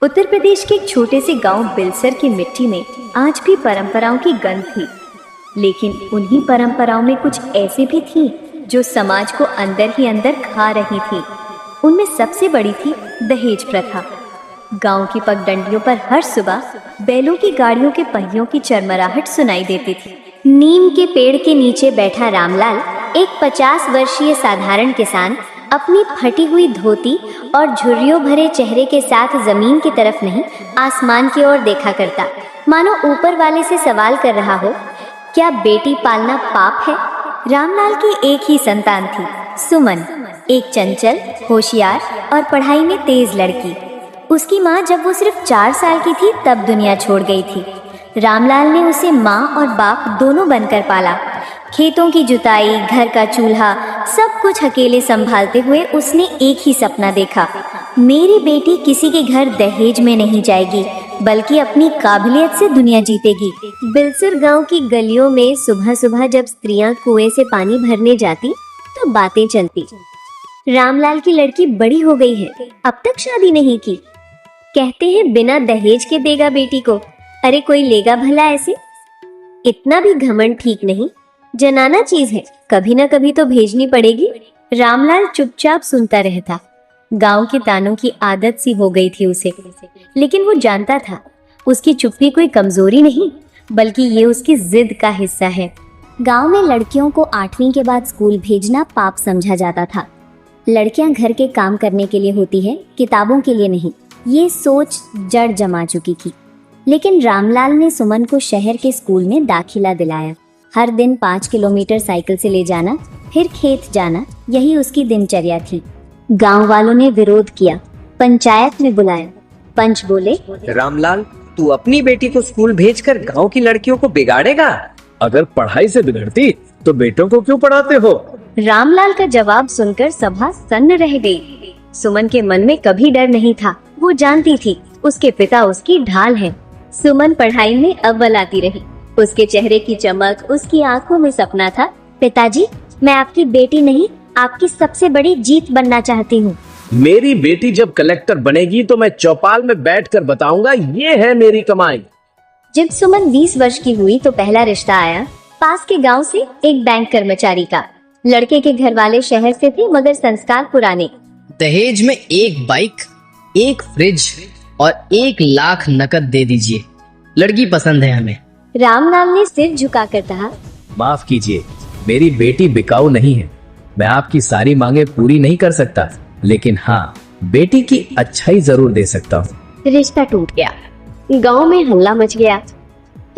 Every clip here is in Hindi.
उत्तर प्रदेश के एक छोटे से गांव बिलसर की मिट्टी में आज भी परंपराओं की गंध थी। लेकिन उन्हीं परंपराओं में कुछ ऐसी भी थी जो समाज को अंदर ही अंदर खा रही थी। उनमें सबसे बड़ी थी दहेज प्रथा। गांव की पगडंडियों पर हर सुबह बैलों की गाड़ियों के पहियों की चरमराहट सुनाई देती थी। नीम के पेड़ के नीचे बैठा रामलाल, एक 50 वर्षीय साधारण किसान, अपनी फटी हुई धोती और झुर्रियों भरे चेहरे के साथ जमीन की तरफ नहीं, आसमान की ओर देखा करता, मानो ऊपर वाले से सवाल कर रहा हो, क्या बेटी पालना पाप है? रामलाल की एक ही संतान थी, सुमन, एक चंचल, होशियार और पढ़ाई में तेज लड़की। उसकी माँ जब वो सिर्फ 4 साल की थी तब दुनिया छोड़ गई थी। रामलाल ने उसे माँ और बाप दोनों बनकर पाला। खेतों की जुताई, घर का चूल्हा, सब कुछ अकेले संभालते हुए उसने एक ही सपना देखा, मेरी बेटी किसी के घर दहेज में नहीं जाएगी, बल्कि अपनी काबिलियत से दुनिया जीतेगी। बिलसर गांव की गलियों में सुबह सुबह जब स्त्रियां कुएं से पानी भरने जाती तो बातें चलती। रामलाल की लड़की बड़ी हो गई है, अब तक शादी नहीं की। कहते हैं बिना दहेज के देगा बेटी को। अरे कोई लेगा भला ऐसे? इतना भी घमंड ठीक नहीं। जनाना चीज है, कभी ना कभी तो भेजनी पड़ेगी। रामलाल चुपचाप सुनता रहता। गांव के तानों की आदत सी हो गई थी उसे, लेकिन वो जानता था उसकी चुप्पी कोई कमजोरी नहीं, बल्कि ये उसकी जिद का हिस्सा है। गांव में लड़कियों को 8वीं के बाद स्कूल भेजना पाप समझा जाता था। लड़कियां घर के काम करने के लिए होती है, किताबों के लिए नहीं। ये सोच जड़ जमा चुकी थी। लेकिन रामलाल ने सुमन को शहर के स्कूल में दाखिला दिलाया। हर दिन 5 किलोमीटर साइकिल से ले जाना, फिर खेत जाना, यही उसकी दिनचर्या थी। गांव वालों ने विरोध किया, पंचायत में बुलाया। पंच बोले, रामलाल, तू अपनी बेटी को स्कूल भेजकर गांव की लड़कियों को बिगाड़ेगा? अगर पढ़ाई से बिगड़ती तो बेटों को क्यों पढ़ाते हो? रामलाल का जवाब सुनकर सभा सन्न रह गई। सुमन के मन में कभी डर नहीं था। वो जानती थी उसके पिता उसकी ढाल है। सुमन पढ़ाई में अव्वल आती रही। उसके चेहरे की चमक, उसकी आंखों में सपना था, पिताजी, मैं आपकी बेटी नहीं, आपकी सबसे बड़ी जीत बनना चाहती हूँ। मेरी बेटी जब कलेक्टर बनेगी तो मैं चौपाल में बैठकर बताऊंगा, ये है मेरी कमाई। जब सुमन 20 वर्ष की हुई तो पहला रिश्ता आया, पास के गांव से एक बैंक कर्मचारी का। लड़के के घर वाले शहर से थे, मगर संस्कार पुराने। दहेज में एक बाइक, एक फ्रिज और 1 लाख नकद दे दीजिए, लड़की पसंद है हमें। रामलाल ने सिर झुकाकर कहा, माफ कीजिए, मेरी बेटी बिकाऊ नहीं है। मैं आपकी सारी मांगे पूरी नहीं कर सकता, लेकिन हाँ, बेटी की अच्छाई जरूर दे सकता हूँ। रिश्ता टूट गया। गांव में हल्ला मच गया।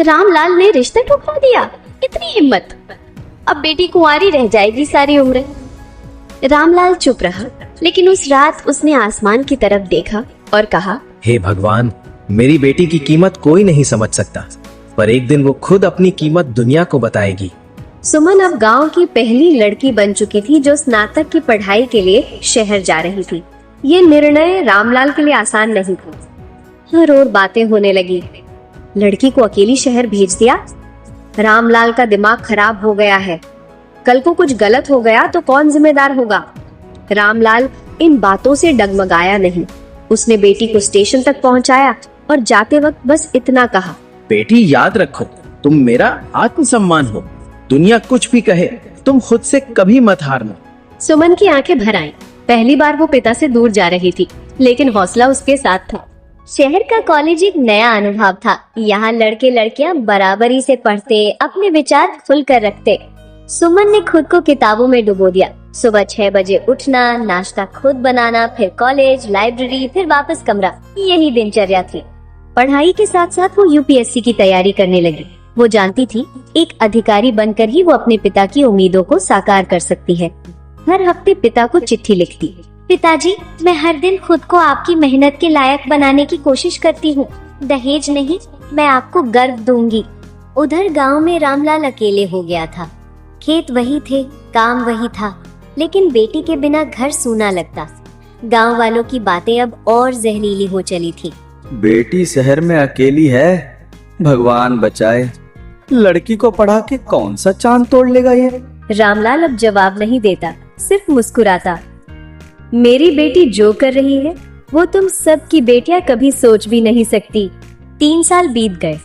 रामलाल ने रिश्ता ठुकरा दिया, इतनी हिम्मत! अब बेटी कुंवारी रह जाएगी सारी उम्र। रामलाल चुप रहा, लेकिन उस रात उसने आसमान की तरफ देखा और कहा, हे भगवान, मेरी बेटी की कीमत कोई नहीं समझ सकता, पर एक दिन वो खुद अपनी कीमत दुनिया को बताएगी। सुमन अब गांव की पहली लड़की बन चुकी थी जो स्नातक की पढ़ाई के लिए शहर जा रही थी। ये निर्णय रामलाल के लिए आसान नहीं था। हर ओर बातें होने लगी। लड़की को अकेली शहर भेज दिया। रामलाल का दिमाग खराब हो गया है। कल को कुछ गलत हो गया तो कौन जिम्मेदार होगा? रामलाल इन बातों से डगमगाया नहीं। उसने बेटी को स्टेशन तक पहुंचाया और जाते वक्त बस इतना कहा, बेटी, याद रखो, तुम मेरा आत्मसम्मान हो। दुनिया कुछ भी कहे, तुम खुद से कभी मत हारना। सुमन की आंखें भर आईं। पहली बार वो पिता से दूर जा रही थी, लेकिन हौसला उसके साथ था। शहर का कॉलेज एक नया अनुभव था। यहाँ लड़के लड़कियां बराबरी से पढ़ते, अपने विचार खुलकर रखते। सुमन ने खुद को किताबों में डुबो दिया। सुबह 6 बजे उठना, नाश्ता खुद बनाना, फिर कॉलेज, लाइब्रेरी, फिर वापस कमरा, यही दिनचर्या थी। पढ़ाई के साथ साथ वो यूपीएससी की तैयारी करने लगी। वो जानती थी एक अधिकारी बनकर ही वो अपने पिता की उम्मीदों को साकार कर सकती है। हर हफ्ते पिता को चिट्ठी लिखती, पिताजी, मैं हर दिन खुद को आपकी मेहनत के लायक बनाने की कोशिश करती हूँ। दहेज नहीं, मैं आपको गर्व दूंगी। उधर गांव में रामलाल अकेले हो गया था। खेत वही थे, काम वही था, लेकिन बेटी के बिना घर सूना लगता। गांव वालों की बातें अब और जहरीली हो चली थी। बेटी शहर में अकेली है, भगवान बचाए। लड़की को पढ़ा के कौन सा चांद तोड़ लेगा ये? रामलाल अब जवाब नहीं देता, सिर्फ मुस्कुराता। मेरी बेटी जो कर रही है वो तुम सब की बेटियां कभी सोच भी नहीं सकती। 3 साल बीत गए।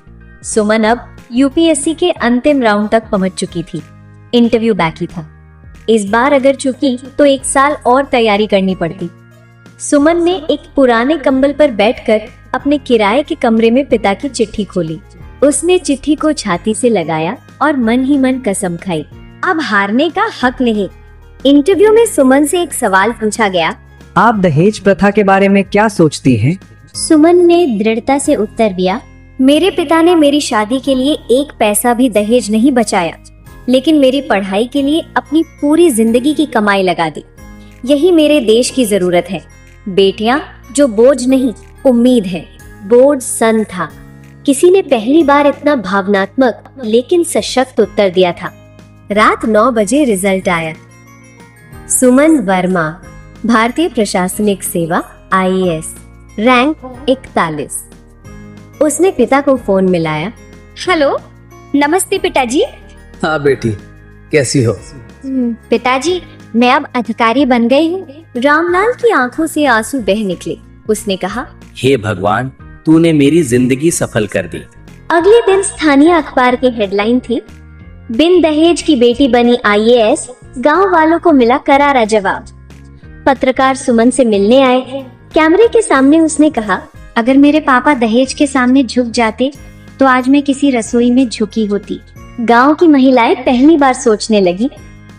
सुमन अब यूपीएससी के अंतिम राउंड तक पहुंच चुकी थी। इंटरव्यू बाकी था। इस बार अगर चुकी तो 1 साल और तैयारी करनी पड़ती। सुमन ने एक पुराने कंबल पर बैठकर अपने किराए के कमरे में पिता की चिट्ठी खोली। उसने चिट्ठी को छाती से लगाया और मन ही मन कसम खाई, अब हारने का हक नहीं। इंटरव्यू में सुमन से एक सवाल पूछा गया। आप दहेज प्रथा के बारे में क्या सोचती हैं? सुमन ने दृढ़ता से उत्तर दिया, मेरे पिता ने मेरी शादी के लिए 1 पैसा भी दहेज नहीं बचाया, लेकिन मेरी पढ़ाई के लिए अपनी पूरी जिंदगी की कमाई लगा दी। यही मेरे देश की जरूरत है। बेटियां जो बोझ नहीं, उम्मीद है। बोर्ड सन था। किसी ने पहली बार इतना भावनात्मक लेकिन सशक्त उत्तर दिया था। रात 9 बजे रिजल्ट आया। सुमन वर्मा, भारतीय प्रशासनिक सेवा, IAS, रैंक 41। उसने पिता को फोन मिलाया। हेलो, नमस्ते पिताजी। हाँ बेटी, कैसी हो? पिताजी, मैं अब अधिकारी बन गई हूँ। रामलाल की आंखों से आंसू बह निकले। उसने कहा, हे भगवान, तूने मेरी जिंदगी सफल कर दी। अगले दिन स्थानीय अखबार की हेडलाइन थी, बिन दहेज की बेटी बनी IAS, गांव वालों को मिला करारा जवाब। पत्रकार सुमन से मिलने आए। कैमरे के सामने उसने कहा, अगर मेरे पापा दहेज के सामने झुक जाते तो आज मैं किसी रसोई में झुकी होती। गांव की महिलाएं पहली बार सोचने लगी,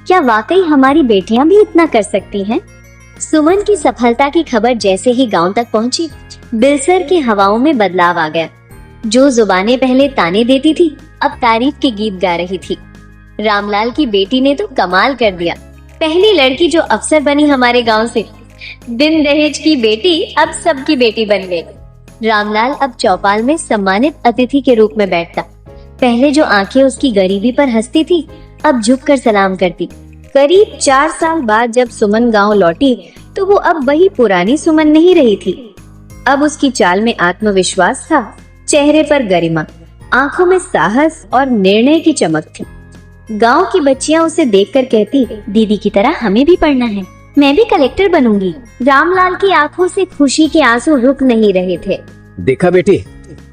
क्या वाकई हमारी बेटियां भी इतना कर सकती हैं? सुमन की सफलता की खबर जैसे ही गांव तक पहुंची, बिलसर की हवाओं में बदलाव आ गया। जो जुबानें पहले ताने देती थी, अब तारीफ के गीत गा रही थी। रामलाल की बेटी ने तो कमाल कर दिया। पहली लड़की जो अफसर बनी हमारे गांव से। बिन दहेज की बेटी अब सबकी बेटी बन गई। रामलाल अब चौपाल में सम्मानित अतिथि के रूप में बैठता। पहले जो आंखें उसकी गरीबी पर हंसती थी, अब झुककर सलाम करती। करीब 4 साल बाद जब सुमन गांव लौटी तो वो अब वही पुरानी सुमन नहीं रही थी। अब उसकी चाल में आत्मविश्वास था, चेहरे पर गरिमा, आंखों में साहस और निर्णय की चमक थी। गांव की बच्चियां उसे देखकर कहती, दीदी की तरह हमें भी पढ़ना है, मैं भी कलेक्टर बनूंगी। रामलाल की आंखों से खुशी के आंसू रुक नहीं रहे थे। देखा बेटी,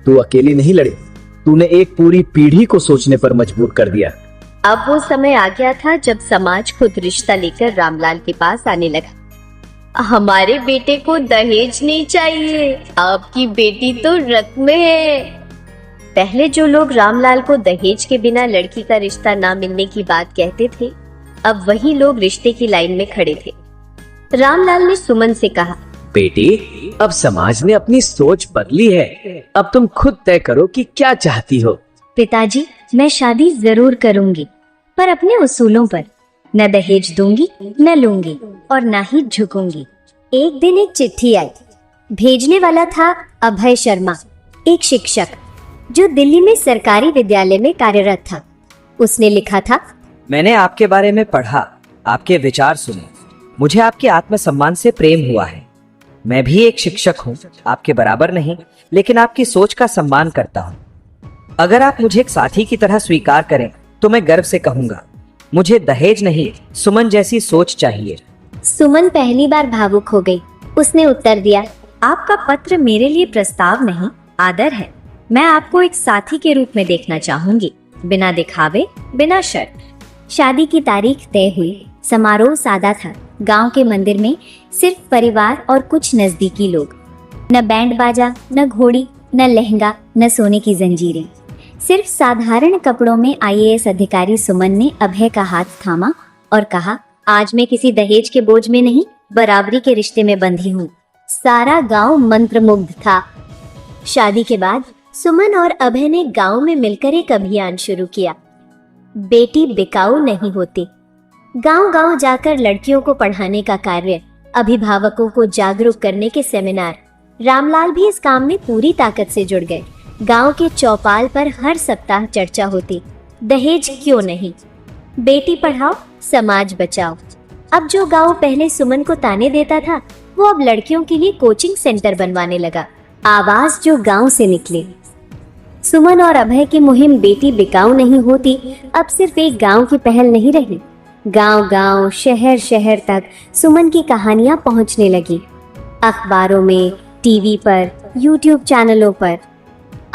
तू अकेली नहीं लड़ी, तूने एक पूरी पीढ़ी को सोचने पर मजबूर कर दिया। अब वो समय आ गया था जब समाज खुद रिश्ता लेकर रामलाल के पास आने लगा। हमारे बेटे को दहेज नहीं चाहिए, आपकी बेटी तो रत्न में है। पहले जो लोग रामलाल को दहेज के बिना लड़की का रिश्ता ना मिलने की बात कहते थे, अब वही लोग रिश्ते की लाइन में खड़े थे। रामलाल ने सुमन से कहा, बेटी, अब समाज ने अपनी सोच बदली है, अब तुम खुद तय करो कि क्या चाहती हो। पिताजी, मैं शादी जरूर करूंगी, पर अपने उसूलों पर। न दहेज दूंगी, न लूंगी और न ही झुकूंगी। एक दिन एक चिट्ठी आई। भेजने वाला था अभय शर्मा, एक शिक्षक जो दिल्ली में सरकारी विद्यालय में कार्यरत था। उसने लिखा था, मैंने आपके बारे में पढ़ा, आपके विचार सुने, मुझे आपके आत्मसम्मान से प्रेम हुआ है। मैं भी एक शिक्षक हूँ, आपके बराबर नहीं, लेकिन आपकी सोच का सम्मान करता हूँ। अगर आप मुझे एक साथी की तरह स्वीकार करें तो मैं गर्व से कहूँगा, मुझे दहेज नहीं, सुमन जैसी सोच चाहिए। सुमन पहली बार भावुक हो गई। उसने उत्तर दिया, आपका पत्र मेरे लिए प्रस्ताव नहीं, आदर है। मैं आपको एक साथी के रूप में देखना चाहूंगी, बिना दिखावे, बिना शर्त। शादी की तारीख तय हुई। समारोह सादा था। गांव के मंदिर में सिर्फ परिवार और कुछ नजदीकी लोग। न बैंड बाजा, न घोड़ी, न लहंगा, न सोने की जंजीरें। सिर्फ साधारण कपड़ों में IAS अधिकारी सुमन ने अभय का हाथ थामा और कहा, आज मैं किसी दहेज के बोझ में नहीं, बराबरी के रिश्ते में बंधी हूँ। सारा गांव मंत्रमुग्ध था। शादी के बाद सुमन और अभय ने गांव में मिलकर एक अभियान शुरू किया। बेटी बिकाऊ नहीं होती। गांव-गांव जाकर लड़कियों को पढ़ाने का कार्य, अभिभावकों को जागरूक करने के सेमिनार। रामलाल भी इस काम में पूरी ताकत से जुड़ गए। गांव के चौपाल पर हर सप्ताह चर्चा होती, दहेज क्यों नहीं, बेटी पढ़ाओ, समाज बचाओ। अब जो गांव पहले सुमन को ताने देता था, वो अब लड़कियों के लिए कोचिंग सेंटर बनवाने लगा। आवाज जो गांव से निकले। सुमन और अभय की मुहिम बेटी बिकाऊ नहीं होती अब सिर्फ एक गांव की पहल नहीं रही। गांव-गांव, शहर-शहर तक सुमन की कहानियां पहुंचने लगी। अखबारों में, टीवी पर, यूट्यूब चैनलों पर।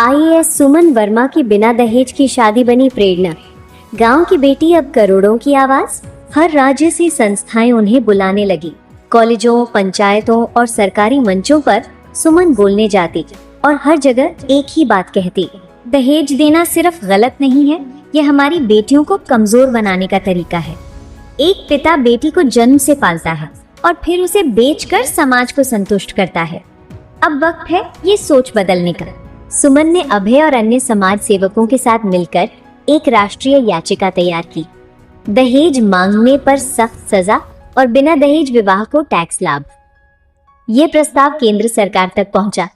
आईएएस सुमन वर्मा की बिना दहेज की शादी बनी प्रेरणा। गांव की बेटी अब करोड़ों की आवाज। हर राज्य से संस्थाएं उन्हें बुलाने लगी। कॉलेजों, पंचायतों और सरकारी मंचों पर सुमन बोलने जाती और हर जगह एक ही बात कहती, दहेज देना सिर्फ गलत नहीं है, ये हमारी बेटियों को कमजोर बनाने का तरीका है। एक पिता बेटी को जन्म से पालता है और फिर उसे बेचकर समाज को संतुष्ट करता है। अब वक्त है ये सोच बदलने का। सुमन ने अभय और अन्य समाज सेवकों के साथ मिलकर एक राष्ट्रीय याचिका तैयार की। दहेज मांगने पर सख्त सजा और बिना दहेज विवाह को टैक्स लाभ। ये प्रस्ताव केंद्र सरकार तक पहुंचा।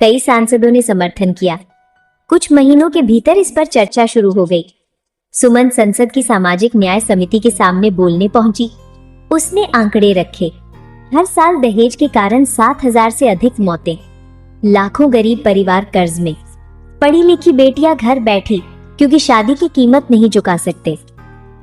कई सांसदों ने समर्थन किया। कुछ महीनों के भीतर इस पर चर्चा शुरू हो गई। सुमन संसद की सामाजिक न्याय समिति के सामने बोलने पहुंची। उसने आंकड़े रखे। हर साल दहेज के कारण 7,000 से अधिक मौतें, लाखों गरीब परिवार कर्ज में, पढ़ी लिखी बेटियां घर बैठी क्योंकि शादी की कीमत नहीं चुका सकते।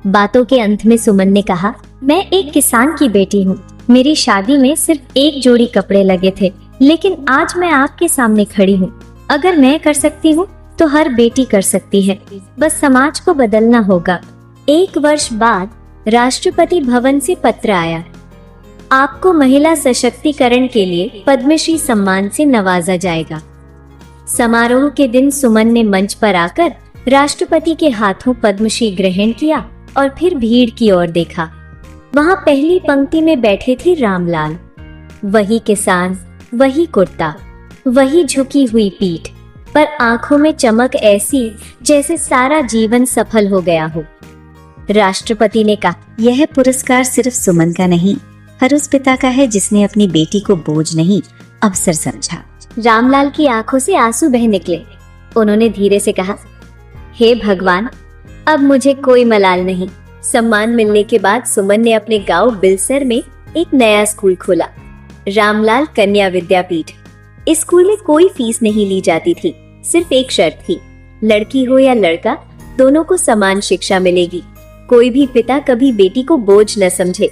बातों के अंत में सुमन ने कहा, मैं एक किसान की बेटी हूँ। मेरी शादी में सिर्फ एक जोड़ी कपड़े लगे थे, लेकिन आज मैं आपके सामने खड़ी हूँ। अगर मैं कर सकती हूँ तो हर बेटी कर सकती है। बस समाज को बदलना होगा। 1 वर्ष बाद राष्ट्रपति भवन से पत्र आया, आपको महिला सशक्तिकरण के लिए पद्मश्री सम्मान से नवाजा जाएगा। समारोह के दिन सुमन ने मंच पर आकर राष्ट्रपति के हाथों पद्मश्री ग्रहण किया और फिर भीड़ की ओर देखा। वहां पहली पंक्ति में बैठे थे रामलाल। वही किसान, वही कुर्ता, वही झुकी हुई पीठ, पर आंखों में चमक ऐसी जैसे सारा जीवन सफल हो गया हो। राष्ट्रपति ने कहा, यह पुरस्कार सिर्फ सुमन का नहीं, हर उस पिता का है जिसने अपनी बेटी को बोझ नहीं अवसर समझा। रामलाल की आंखों से आंसू बह निकले। उन्होंने धीरे से कहा, हे भगवान, अब मुझे कोई मलाल नहीं। सम्मान मिलने के बाद सुमन ने अपने गांव बिलसर में एक नया स्कूल खोला, रामलाल कन्या विद्यापीठ। इस स्कूल में कोई फीस नहीं ली जाती थी। सिर्फ एक शर्त थी, लड़की हो या लड़का, दोनों को समान शिक्षा मिलेगी। कोई भी पिता कभी बेटी को बोझ न समझे।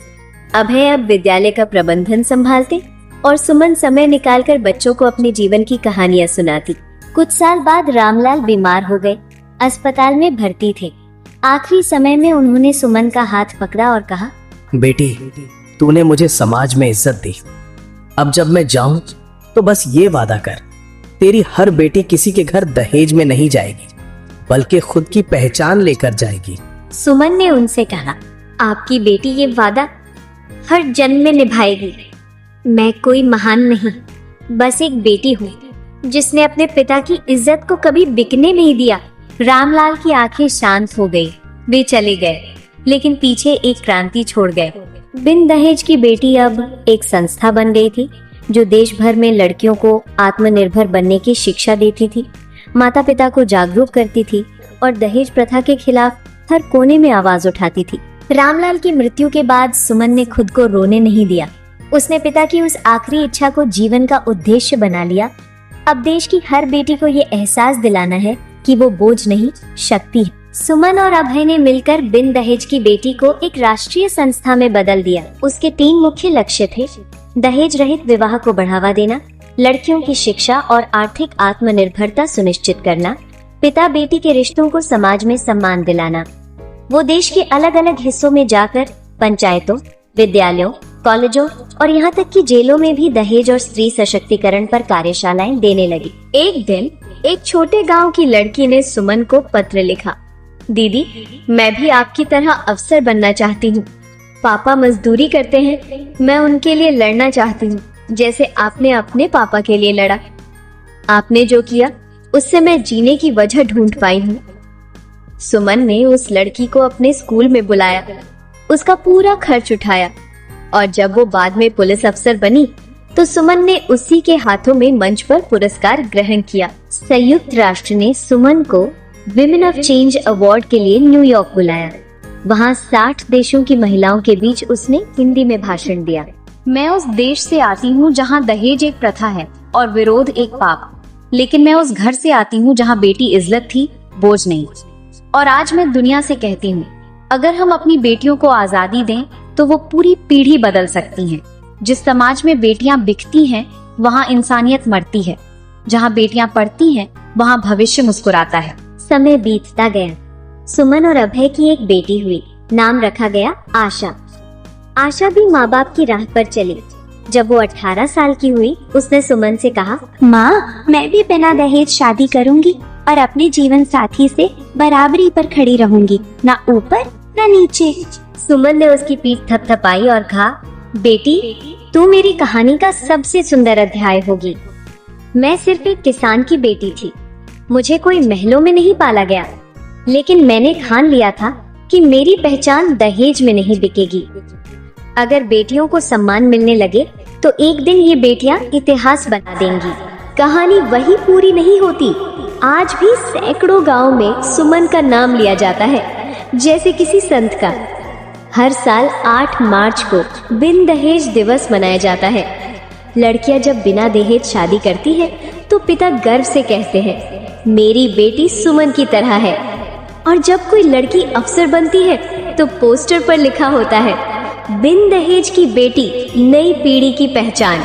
अभय अब विद्यालय का प्रबंधन संभालते और सुमन समय निकालकर बच्चों को अपने जीवन की कहानियां सुनाती। कुछ साल बाद रामलाल बीमार हो गए, अस्पताल में भर्ती थे। आखिरी समय में उन्होंने सुमन का हाथ पकड़ा और कहा, बेटी, तूने मुझे समाज में इज्जत दी। अब जब मैं जाऊं तो बस ये वादा कर, तेरी हर बेटी किसी के घर दहेज में नहीं जाएगी, बल्कि खुद की पहचान लेकर जाएगी। सुमन ने उनसे कहा, आपकी बेटी ये वादा हर जन्म में निभाएगी। मैं कोई महान नहीं, बस एक बेटी हूँ जिसने अपने पिता की इज्जत को कभी बिकने नहीं दिया। रामलाल की आंखें शांत हो गई। वे चले गए, लेकिन पीछे एक क्रांति छोड़ गए। बिन दहेज की बेटी अब एक संस्था बन गई थी जो देश भर में लड़कियों को आत्मनिर्भर बनने की शिक्षा देती थी, माता पिता को जागरूक करती थी और दहेज प्रथा के खिलाफ हर कोने में आवाज उठाती थी। रामलाल की मृत्यु के बाद सुमन ने खुद को रोने नहीं दिया। उसने पिता की उस आखिरी इच्छा को जीवन का उद्देश्य बना लिया। अब देश की हर बेटी को ये एहसास दिलाना है कि वो बोझ नहीं, शक्ति है। सुमन और अभय ने मिलकर बिन दहेज की बेटी को एक राष्ट्रीय संस्था में बदल दिया। उसके 3 मुख्य लक्ष्य थे, दहेज रहित विवाह को बढ़ावा देना, लड़कियों की शिक्षा और आर्थिक आत्मनिर्भरता सुनिश्चित करना, पिता बेटी के रिश्तों को समाज में सम्मान दिलाना। वो देश के अलग अलग हिस्सों में जाकर पंचायतों, विद्यालयों, कॉलेजों और यहाँ तक कि जेलों में भी दहेज और स्त्री सशक्तिकरण पर कार्यशालाएं देने लगी। एक दिन एक छोटे गांव की लड़की ने सुमन को पत्र लिखा, दीदी, मैं भी आपकी तरह अफसर बनना चाहती हूँ। पापा मजदूरी करते हैं, मैं उनके लिए लड़ना चाहती हूँ जैसे आपने अपने पापा के लिए लड़ा। आपने जो किया उससे मैं जीने की वजह ढूंढ पाई हूँ। सुमन ने उस लड़की को अपने स्कूल में बुलाया, उसका पूरा खर्च उठाया और जब वो बाद में पुलिस अफसर बनी तो सुमन ने उसी के हाथों में मंच पर पुरस्कार ग्रहण किया। संयुक्त राष्ट्र ने सुमन को विमेन ऑफ चेंज अवार्ड के लिए न्यूयॉर्क बुलाया। वहाँ 60 देशों की महिलाओं के बीच उसने हिंदी में भाषण दिया। मैं उस देश से आती हूँ जहाँ दहेज एक प्रथा है और विरोध एक पाप, लेकिन मैं उस घर से आती हूँ जहाँ बेटी इज्जत थी, बोझ नहीं। और आज मैं दुनिया से कहती हूँ, अगर हम अपनी बेटियों को आजादी दें तो वो पूरी पीढ़ी बदल सकती हैं। जिस समाज में बेटियां बिकती हैं, वहाँ इंसानियत मरती है। जहाँ बेटियां पढ़ती हैं, वहाँ भविष्य मुस्कुराता है। समय बीतता गया। सुमन और अभय की एक बेटी हुई। नाम रखा गया आशा। आशा भी माँ बाप की राह पर चली। जब वो 18 साल की हुई, उसने सुमन से कहा, माँ, मैं भी बिना दहेज शादी करूंगी और अपने जीवन साथी से बराबरी पर खड़ी रहूंगी, ना ऊपर ना नीचे। सुमन ने उसकी पीठ थपथपाई और कहा, बेटी, तू मेरी कहानी का सबसे सुंदर अध्याय होगी। मैं सिर्फ एक किसान की बेटी थी। मुझे कोई महलों में नहीं पाला गया, लेकिन मैंने ठान लिया था कि मेरी पहचान दहेज में नहीं बिकेगी। अगर बेटियों को सम्मान मिलने लगे तो एक दिन ये बेटियां इतिहास बना देंगी। कहानी वही पूरी नहीं होती। आज भी सैकड़ों गांव में सुमन का नाम लिया जाता है, जैसे किसी संत का। हर साल 8 मार्च को बिन दहेज दिवस मनाया जाता है। लड़कियां जब बिना दहेज शादी करती हैं, तो पिता गर्व से कहते हैं, मेरी बेटी सुमन की तरह है। और जब कोई लड़की अफसर बनती है, तो पोस्टर पर लिखा होता है, बिन दहेज की बेटी, नई पीढ़ी की पहचान।